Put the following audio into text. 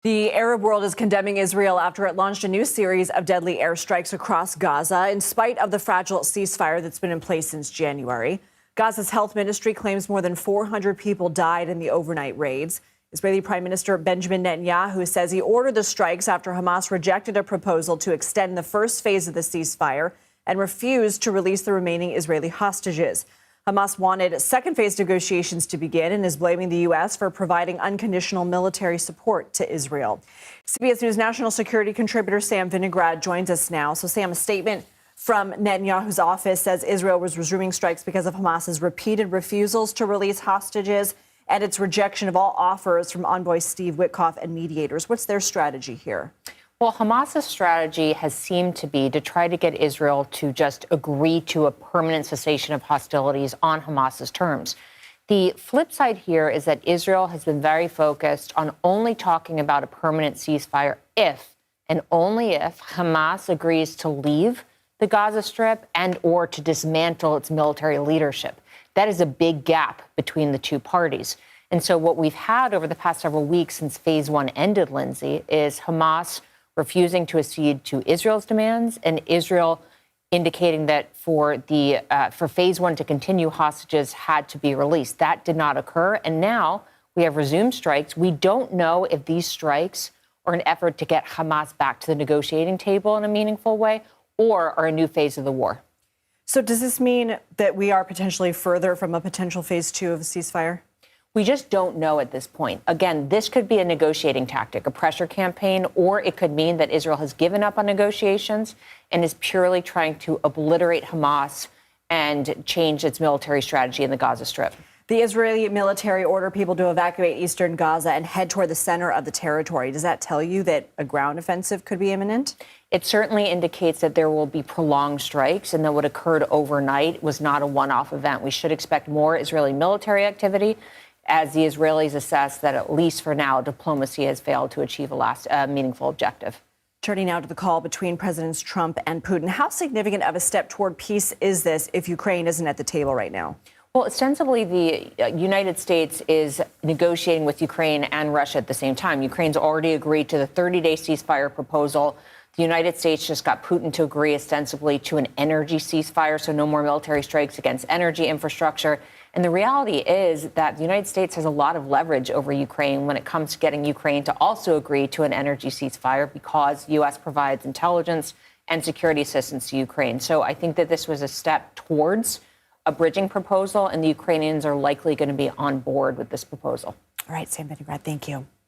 The Arab world is condemning Israel after it launched a new series of deadly airstrikes across Gaza, in spite of the fragile ceasefire that's been in place since January. Gaza's health ministry claims more than 400 people died in the overnight raids. Israeli Prime Minister Benjamin Netanyahu says he ordered the strikes after Hamas rejected a proposal to extend the first phase of the ceasefire and refused to release the remaining Israeli hostages. Hamas wanted second phase negotiations to begin and is blaming the U.S. for providing unconditional military support to Israel. CBS News national security contributor Sam Vinograd joins us now. So, Sam, a statement from Netanyahu's office says Israel was resuming strikes because of Hamas's repeated refusals to release hostages and its rejection of all offers from envoy Steve Witkoff and mediators. What's their strategy here? Well, Hamas's strategy has seemed to be to try to get Israel to just agree to a permanent cessation of hostilities on Hamas's terms. The flip side here is that Israel has been very focused on only talking about a permanent ceasefire if and only if Hamas agrees to leave the Gaza Strip and or to dismantle its military leadership. That is a big gap between the two parties. And so what we've had over the past several weeks since phase one ended, Lindsay, is Hamas refusing to accede to Israel's demands and Israel indicating that for phase one to continue, hostages had to be released. That did not occur. And now we have resumed strikes. We don't know if these strikes are an effort to get Hamas back to the negotiating table in a meaningful way or are a new phase of the war. So does this mean that we are potentially further from a potential phase two of a ceasefire? We just don't know at this point. Again, this could be a negotiating tactic, a pressure campaign, or it could mean that Israel has given up on negotiations and is purely trying to obliterate Hamas and change its military strategy in the Gaza Strip. The Israeli military ordered people to evacuate eastern Gaza and head toward the center of the territory. Does that tell you that a ground offensive could be imminent? It certainly indicates that there will be prolonged strikes and that what occurred overnight was not a one-off event. We should expect more Israeli military activity as the Israelis assess that, at least for now, diplomacy has failed to achieve a meaningful objective. Turning now to the call between Presidents Trump and Putin. How significant of a step toward peace is this if Ukraine isn't at the table right now? Well, ostensibly, the United States is negotiating with Ukraine and Russia at the same time. Ukraine's already agreed to the 30-day ceasefire proposal. The United States just got Putin to agree ostensibly to an energy ceasefire, so no more military strikes against energy infrastructure. And the reality is that the United States has a lot of leverage over Ukraine when it comes to getting Ukraine to also agree to an energy ceasefire because the U.S. provides intelligence and security assistance to Ukraine. So I think that this was a step towards a bridging proposal, and the Ukrainians are likely going to be on board with this proposal. All right, Sam Vinograd, thank you.